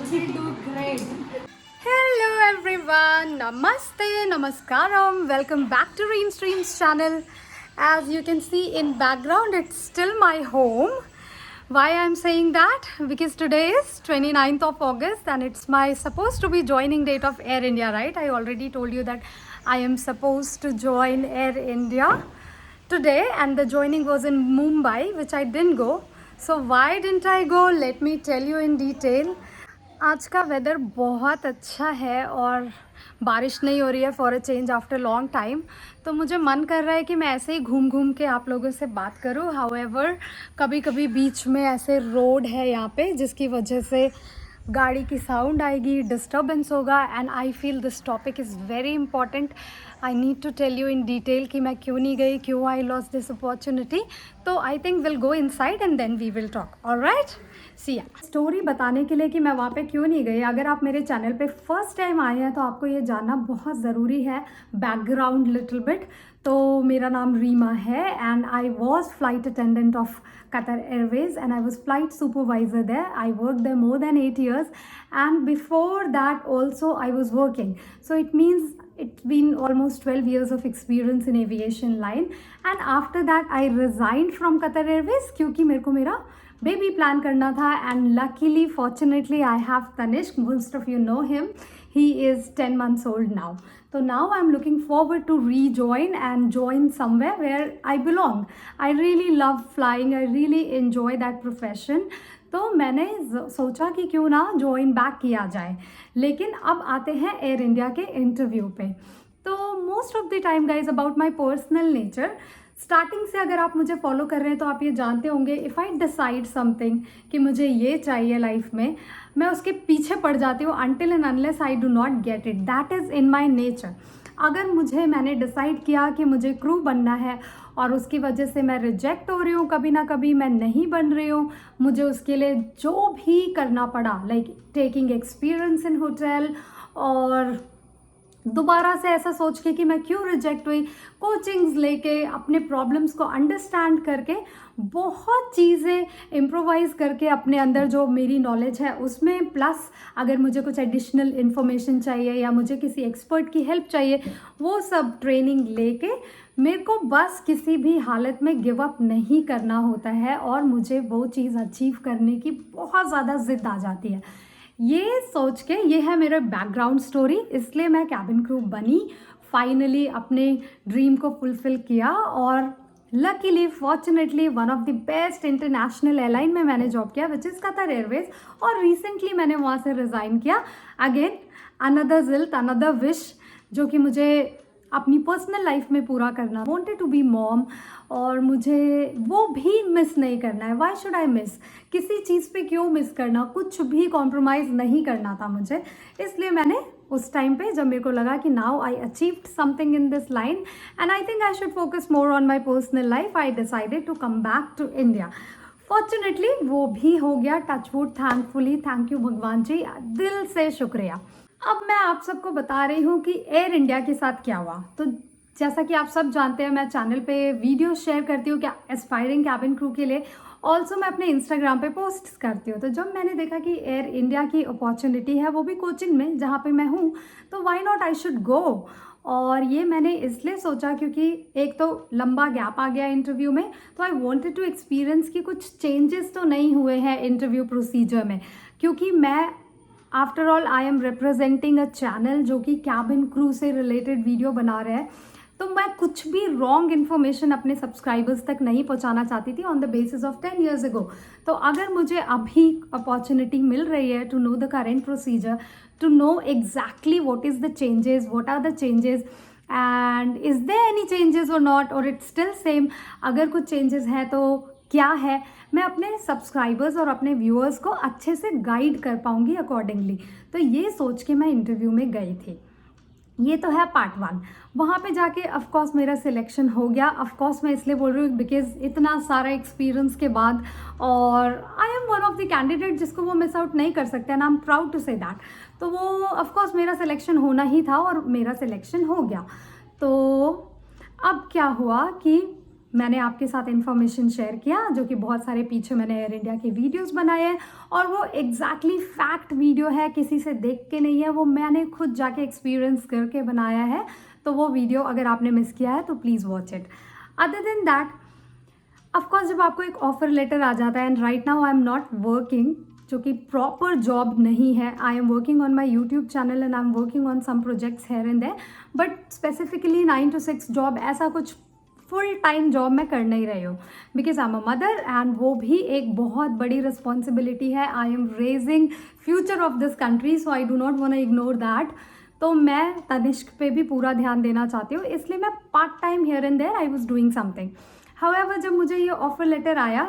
She'll do great. Hello everyone, namaste, namaskaram. Welcome back to Reen Streams channel. As you can see in background, it's still my home. Why I'm saying that? Because today is 29th of August and it's my supposed to be joining date of Air India, right? I already told you that I am supposed to join Air India today and the joining was in Mumbai, which I didn't go. So why didn't I go? Let me tell you in detail. आज का weather बहुत अच्छा है और बारिश नहीं हो रही है for a change after long time, तो मुझे मन कर रहा है कि मैं ऐसे ही घूम घूम के आप लोगों से बात करूं. हाउएवर कभी कभी बीच में ऐसे रोड है यहाँ पे जिसकी वजह से गाड़ी की साउंड आएगी, डिस्टर्बेंस होगा. And I feel this topic is very important. I need to tell you in detail कि मैं क्यों नहीं गई, क्यों आई लॉस दिस अपॉर्चुनिटी. तो I think will go inside and then we will talk. Alright, see story बताने के लिए कि मैं वहाँ पे क्यों नहीं गई. अगर आप मेरे चैनल पे फर्स्ट टाइम आए हैं तो आपको ये जानना बहुत ज़रूरी है, बैकग्राउंड लिटिल बिट. तो मेरा नाम रीमा है and I was flight attendant of Qatar Airways and I was flight supervisor there. I worked there more than 8 years and before that also I was working. So it means it's been almost 12 years of experience in aviation line. And after that I resigned from Qatar Airways क्योंकि मेरे को मेरा baby plan करना था. And luckily fortunately I have Tanishq. Most of you know him. He is 10 months old now. So now I'm looking forward to rejoin and join somewhere where I belong. I really love flying. I really enjoy that profession. तो मैंने सोचा कि क्यों ना join back किया जाए. लेकिन अब आते हैं एयर इंडिया के इंटरव्यू पे. तो most of the time guys about my personal nature, starting से अगर आप मुझे फॉलो कर रहे हैं तो आप ये जानते होंगे, इफ़ आई डिसाइड समथिंग कि मुझे ये चाहिए लाइफ में, मैं उसके पीछे पड़ जाती हूँ until and unless I do not get it. That is in my nature. अगर मैंने डिसाइड किया कि मुझे क्रू बनना है और उसकी वजह से मैं रिजेक्ट हो रही हूँ, कभी ना कभी मैं नहीं बन रही हूँ, मुझे उसके लिए जो भी करना पड़ा, like taking experience in hotel और दोबारा से ऐसा सोच के कि मैं क्यों रिजेक्ट हुई, कोचिंग्स लेके अपने प्रॉब्लम्स को अंडरस्टैंड करके बहुत चीज़ें इम्प्रोवाइज़ करके अपने अंदर जो मेरी नॉलेज है उसमें, प्लस अगर मुझे कुछ एडिशनल इन्फॉर्मेशन चाहिए या मुझे किसी एक्सपर्ट की हेल्प चाहिए, वो सब ट्रेनिंग लेके मेरे को बस किसी भी हालत में गिव अप नहीं करना होता है और मुझे वो चीज़ अचीव करने की बहुत ज़्यादा ज़िद आ जाती है. ये सोच के, ये है मेरा बैकग्राउंड स्टोरी, इसलिए मैं कैबिन क्रू बनी, फाइनली अपने ड्रीम को फुलफिल किया और luckily fortunately one of the best international airline में मैंने जॉब किया विच इज़ कतर एयरवेज. और रिसेंटली मैंने वहाँ से रिज़ाइन किया. अगेन अनदर जिल्त, अनदर विश जो कि मुझे अपनी पर्सनल लाइफ में पूरा करना. वांटेड टू बी मॉम और मुझे वो भी मिस नहीं करना है. Why should I miss? किसी चीज़ पे क्यों मिस करना? कुछ भी कॉम्प्रोमाइज़ नहीं करना था मुझे. इसलिए मैंने उस टाइम पे जब मेरे को लगा कि now I achieved something in this line and I think I should focus more on my personal life, I decided to come back to India. Fortunately वो भी हो गया. टचवुड, थैंकफुली, थैंक यू भगवान जी, दिल से शुक्रिया. अब मैं आप सबको बता रही हूँ कि एयर इंडिया के साथ क्या हुआ. तो जैसा कि आप सब जानते हैं, मैं चैनल पे वीडियो शेयर करती हूँ क्या एस्पायरिंग कैबिन क्रू के लिए. ऑल्सो मैं अपने इंस्टाग्राम पे पोस्ट करती हूँ. तो जब मैंने देखा कि एयर इंडिया की अपॉर्चुनिटी है, वो भी कोचिन में जहाँ पे मैं हूँ, तो why not I should go. और ये मैंने इसलिए सोचा क्योंकि एक तो लंबा गैप आ गया इंटरव्यू में, तो आई वांटेड टू एक्सपीरियंस कि कुछ चेंजेस तो नहीं हुए हैं इंटरव्यू प्रोसीजर में. क्योंकि मैं after all I am representing a channel जो कि कैबिन क्रू से रिलेटेड वीडियो बना रहे हैं, तो मैं कुछ भी रॉन्ग इन्फॉर्मेशन अपने सब्सक्राइबर्स तक नहीं पहुंचाना चाहती थी on the basis of 10 years ago. तो अगर मुझे अभी अपॉर्चुनिटी मिल रही है to know the current procedure, to know exactly what is the changes, what are the changes and is there any changes और नॉट, और इट्स स्टिल सेम, अगर कुछ चेंजेस है तो क्या है, मैं अपने सब्सक्राइबर्स और अपने व्यूअर्स को अच्छे से गाइड कर पाऊंगी अकॉर्डिंगली. तो ये सोच के मैं इंटरव्यू में गई थी. ये तो है पार्ट 1. वहाँ पे जाके ऑफकोर्स मेरा सिलेक्शन हो गया. ऑफकोर्स मैं इसलिए बोल रही हूँ बिकॉज इतना सारा एक्सपीरियंस के बाद, और I am one of the candidate जिसको वो मिस आउट नहीं कर सकते and I am proud to say that. तो वो ऑफकोर्स मेरा सिलेक्शन होना ही था और मेरा सिलेक्शन हो गया. तो अब क्या हुआ कि मैंने आपके साथ इन्फॉर्मेशन शेयर किया, जो कि बहुत सारे पीछे मैंने एयर इंडिया के वीडियोस बनाए हैं और वो एग्जैक्टली फैक्ट वीडियो है, किसी से देख के नहीं है, वो मैंने खुद जाके एक्सपीरियंस करके बनाया है। तो वो वीडियो अगर आपने मिस किया है तो please watch it. Other than that, of course जब आपको एक ऑफर लेटर आ जाता है, and right now I am not working, जो कि प्रॉपर जॉब नहीं है, I am working on my YouTube channel and I am working on some projects here and there, but specifically 9 to 6 job, ऐसा कुछ full time job मैं कर नहीं रही हूँ, because I am a mother and वो भी एक बहुत बड़ी रिस्पॉन्सिबिलिटी है। I am raising future of this country, so I do not want to ignore that. तो मैं तनिष्क पे भी पूरा ध्यान देना चाहती हूँ, इसलिए मैं part time here and there I was doing something. However जब मुझे ये ऑफर लेटर आया,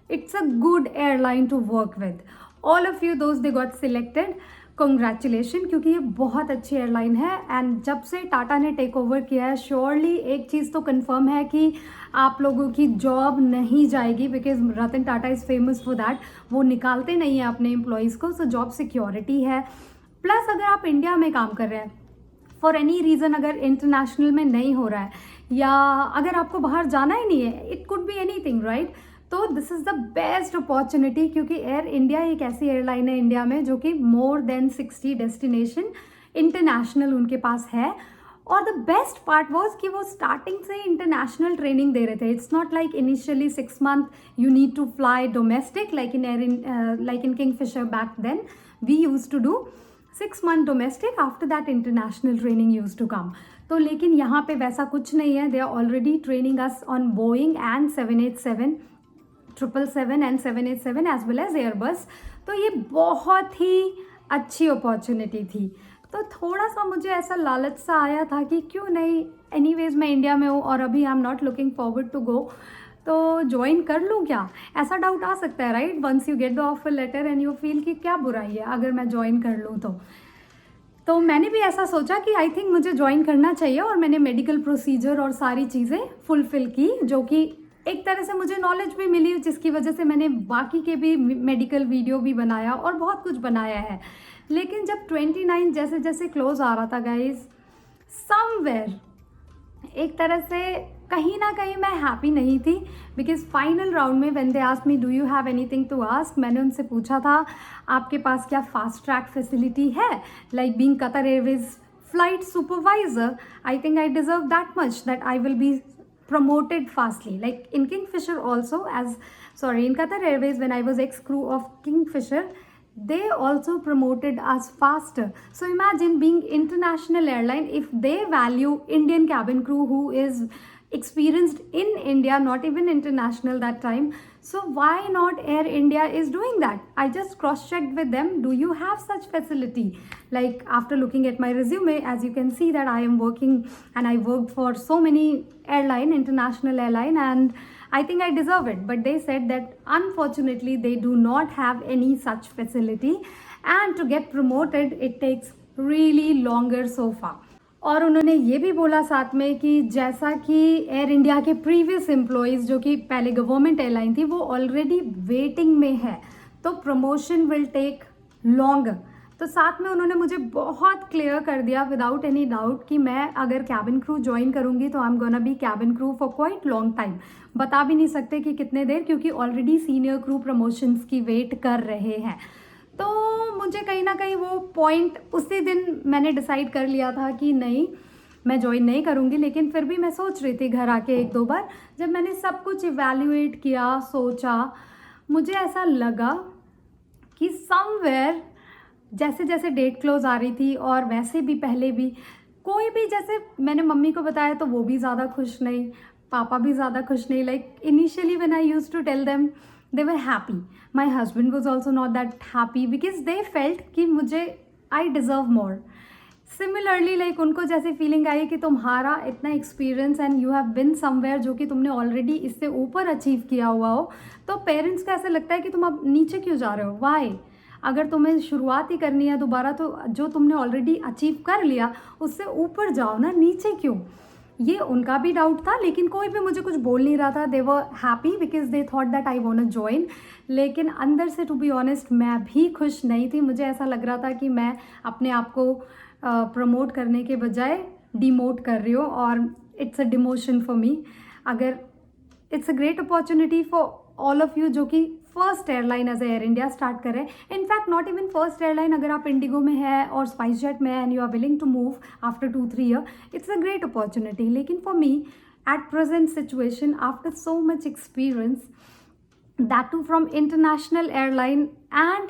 it's a good airline to work with. All of you दोस्त दे गॉट सिलेक्टेड, कॉन्ग्रेचुलेशन, क्योंकि ये बहुत अच्छी एयरलाइन है। एंड जब से टाटा ने टेक ओवर किया है, श्योरली एक चीज़ तो कंफर्म है कि आप लोगों की जॉब नहीं जाएगी, because Ratan Tata is famous for that. वो निकालते नहीं है अपने एम्प्लॉयज़ को, सो जॉब सिक्योरिटी है। प्लस अगर आप इंडिया में काम कर रहे हैं, फॉर एनी रीज़न अगर इंटरनेशनल में नहीं हो रहा है, या अगर आपको बाहर जाना ही नहीं है, it could be anything, right, तो this is the best opportunity, क्योंकि एयर इंडिया एक ऐसी एयरलाइन है इंडिया में जो कि मोर देन 60 डेस्टिनेशन इंटरनेशनल उनके पास है। और द बेस्ट पार्ट वॉज कि वो स्टार्टिंग से इंटरनेशनल ट्रेनिंग दे रहे थे। It's not like initially 6 month you need to fly domestic like in Kingfisher back then we use to do 6 month domestic, after that international training use to come. तो लेकिन यहाँ पे वैसा कुछ नहीं है, they are already training us on Boeing and 787, 777 and 787 as well as Airbus. तो ये बहुत ही अच्छी अपॉर्चुनिटी थी। तो थोड़ा सा मुझे ऐसा लालच सा आया था कि क्यों नहीं, एनीवेज मैं इंडिया में हूँ और अभी I am not looking forward to go, तो ज्वाइन कर लूँ क्या, ऐसा डाउट आ सकता है, right, once you get the offer letter and you feel कि क्या बुराई है अगर मैं ज्वाइन कर लूँ। तो मैंने भी ऐसा सोचा कि आई थिंक मुझे ज्वाइन करना चाहिए, और मैंने मेडिकल प्रोसीजर और सारी चीज़ें फुलफिल की, जो कि एक तरह से मुझे नॉलेज भी मिली, जिसकी वजह से मैंने बाकी के भी मेडिकल वीडियो भी बनाया और बहुत कुछ बनाया है। लेकिन जब 29 जैसे जैसे क्लोज आ रहा था गाइज, समवेयर एक तरह से कहीं ना कहीं मैं हैप्पी नहीं थी, बिकॉज फाइनल राउंड में when they asked me do you have anything to ask, मैंने उनसे पूछा था आपके पास क्या फास्ट ट्रैक फैसिलिटी है, like being Qatar Airways flight supervisor, I think I deserve that much that I will be promoted fastly, like in Kingfisher also, in Qatar Airways when I was ex-crew of Kingfisher, they also promoted us faster. So imagine being international airline, if they value Indian cabin crew who is experienced in India, not even international that time, so why not Air India is doing that? I just cross-checked with them, do you have such facility? Like after looking at my resume, as you can see that I am working and I worked for so many international airline, and I think I deserve it. But they said that unfortunately they do not have any such facility, and to get promoted it takes really longer so far. और उन्होंने ये भी बोला साथ में कि जैसा कि एयर इंडिया के प्रीवियस एम्प्लॉयज़ जो कि पहले गवर्नमेंट एयरलाइन थी, वो ऑलरेडी वेटिंग में है, तो प्रमोशन विल टेक लॉन्गर। तो साथ में उन्होंने मुझे बहुत क्लियर कर दिया विदाउट एनी डाउट कि मैं अगर कैबिन क्रू ज्वाइन करूँगी तो I am gonna be cabin crew for quite long time. बता भी नहीं सकते कि कितने देर, क्योंकि ऑलरेडी सीनियर क्रू प्रमोशंस की वेट कर रहे हैं। तो मुझे कहीं ना कहीं वो पॉइंट उसी दिन मैंने डिसाइड कर लिया था कि नहीं, मैं ज्वाइन नहीं करूँगी। लेकिन फिर भी मैं सोच रही थी घर आके 1-2 बार, जब मैंने सब कुछ इवैल्यूएट किया, सोचा, मुझे ऐसा लगा कि समवेयर जैसे जैसे डेट क्लोज आ रही थी, और वैसे भी पहले भी कोई भी, जैसे मैंने मम्मी को बताया तो वो भी ज़्यादा खुश नहीं, पापा भी ज़्यादा खुश नहीं। Like initially when I used to tell them, they were happy. My husband was also not that happy because they felt कि मुझे I deserve more. Similarly, like उनको जैसे फीलिंग आई कि तुम्हारा इतना experience and you have been somewhere जो कि तुमने ऑलरेडी इससे ऊपर अचीव किया हुआ हो, तो पेरेंट्स को ऐसा लगता है कि तुम अब नीचे क्यों जा रहे हो, वाई, अगर तुम्हें शुरुआत ही करनी है दोबारा, तो जो तुमने ऑलरेडी अचीव कर लिया उससे ऊपर जाओ ना, नीचे क्यों। ये उनका भी डाउट था, लेकिन कोई भी मुझे कुछ बोल नहीं रहा था। They were happy because they thought that I want to join. लेकिन अंदर से टू बी ऑनेस्ट मैं भी खुश नहीं थी। मुझे ऐसा लग रहा था कि मैं अपने आप को प्रमोट करने के बजाय डिमोट कर रही हूँ, और it's a demotion for me. अगर it's a great opportunity for all of you जो कि first airline as Air India start करें. In fact not even first airline, अगर आप इंडिगो में है और स्पाइस जेट में है and you are willing to move after 2-3 year, it's a great opportunity. लेकिन for me at present situation, after so much experience, that too from international airline and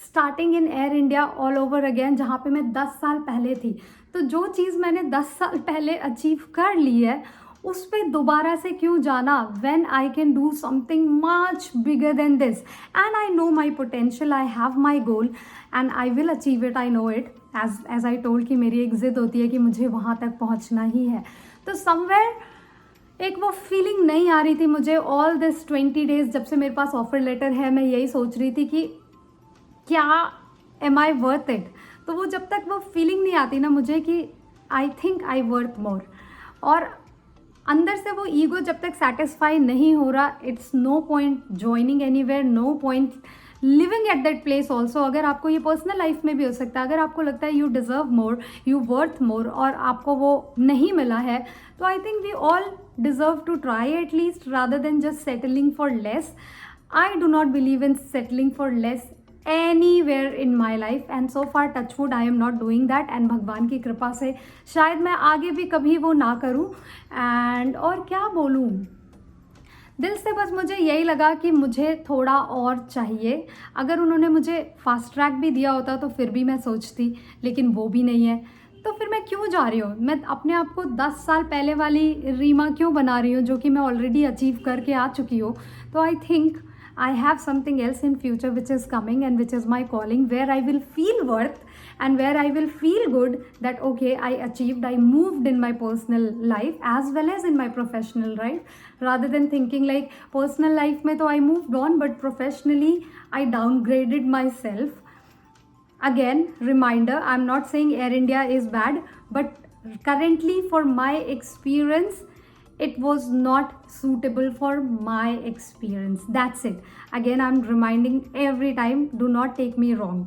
starting in Air India all over again, जहाँ पे मैं 10 साल पहले थी, तो जो चीज़ मैंने 10 साल पहले अचीव कर ली है उस पर दोबारा से क्यों जाना, when I can do something much bigger than this, and I know my potential, I have my goal and I will achieve it, I know it, as I told कि मेरी एक ज़िद होती है कि मुझे वहाँ तक पहुँचना ही है. तो somewhere एक वो फीलिंग नहीं आ रही थी मुझे ऑल दिस 20 डेज. जब से मेरे पास ऑफर लेटर है, मैं यही सोच रही थी कि क्या एम आई वर्थ इट. तो वो जब तक वो फीलिंग नहीं आती ना मुझे कि आई थिंक आई वर्थ मोर, और अंदर से वो ईगो जब तक सेटिस्फाई नहीं हो रहा, it's no point joining anywhere, no point living at that place also. अगर आपको ये पर्सनल लाइफ में भी हो सकता है, अगर आपको लगता है you deserve more, you worth more, और आपको वो नहीं मिला है, तो I think we all deserve to try at least rather than just settling for less. I do not believe in settling for less anywhere in my life and so far touchwood I am not doing that, and भगवान की कृपा से शायद मैं आगे भी कभी वो ना करूं. एंड और क्या बोलूं, दिल से बस मुझे यही लगा कि मुझे थोड़ा और चाहिए. अगर उन्होंने मुझे फास्ट ट्रैक भी दिया होता तो फिर भी मैं सोचती, लेकिन वो भी नहीं है. तो फिर मैं क्यों जा रही हूँ, मैं अपने आप को 10 साल पहले वाली रीमा क्यों बना रही हूँ जो कि मैं ऑलरेडी अचीव करके आ चुकी हूँ. तो I think I have something else in future which is coming and which is my calling, where I will feel worth and where I will feel good that okay, I achieved, I moved in my personal life as well as in my professional life, rather than thinking like personal life mein to I moved on but professionally I downgraded myself. Again, reminder, I'm not saying Air India is bad, but currently for my experience it was not suitable for my experience. That's it. Again, I'm reminding every time, do not take me wrong.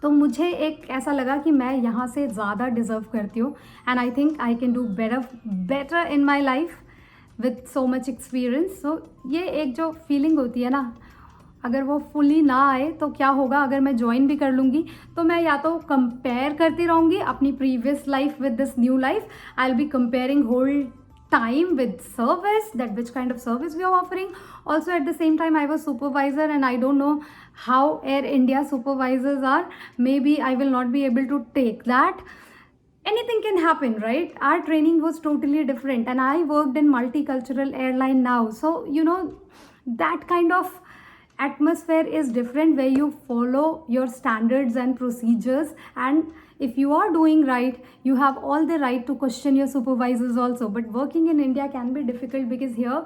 तो मुझे एक ऐसा लगा कि मैं यहाँ से ज़्यादा डिज़र्व करती हूँ, and I think I can do better in my life with so much experience. So ये एक जो फीलिंग होती है ना, अगर वो फुली ना आए तो क्या होगा, अगर मैं ज्वाइन भी कर लूँगी तो मैं या तो कंपेयर करती रहूँगी अपनी previous life with this new life. I will be comparing whole time with service, that which kind of service we are offering. Also at the same time I was supervisor and I don't know how Air India supervisors are. Maybe I will not be able to take that. Anything can happen, right? Our training was totally different and I worked in multicultural airline now, so you know that kind of atmosphere is different where you follow your standards and procedures, and if you are doing right, you have all the right to question your supervisors also. But working in India can be difficult because here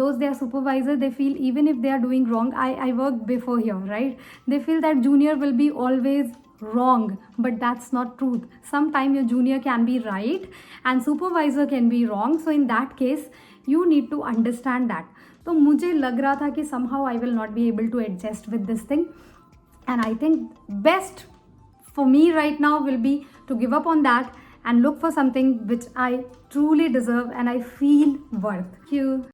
those they are supervisor, they feel even if they are doing wrong, I worked before here, right? They feel that junior will be always wrong, but that's not truth. Sometime your junior can be right and supervisor can be wrong, so in that case you need to understand that. तो मुझे लग रहा था कि somehow I will not be able to adjust with this thing, and I think best for me right now will be to give up on that and look for something which I truly deserve and I feel worth. Thank you.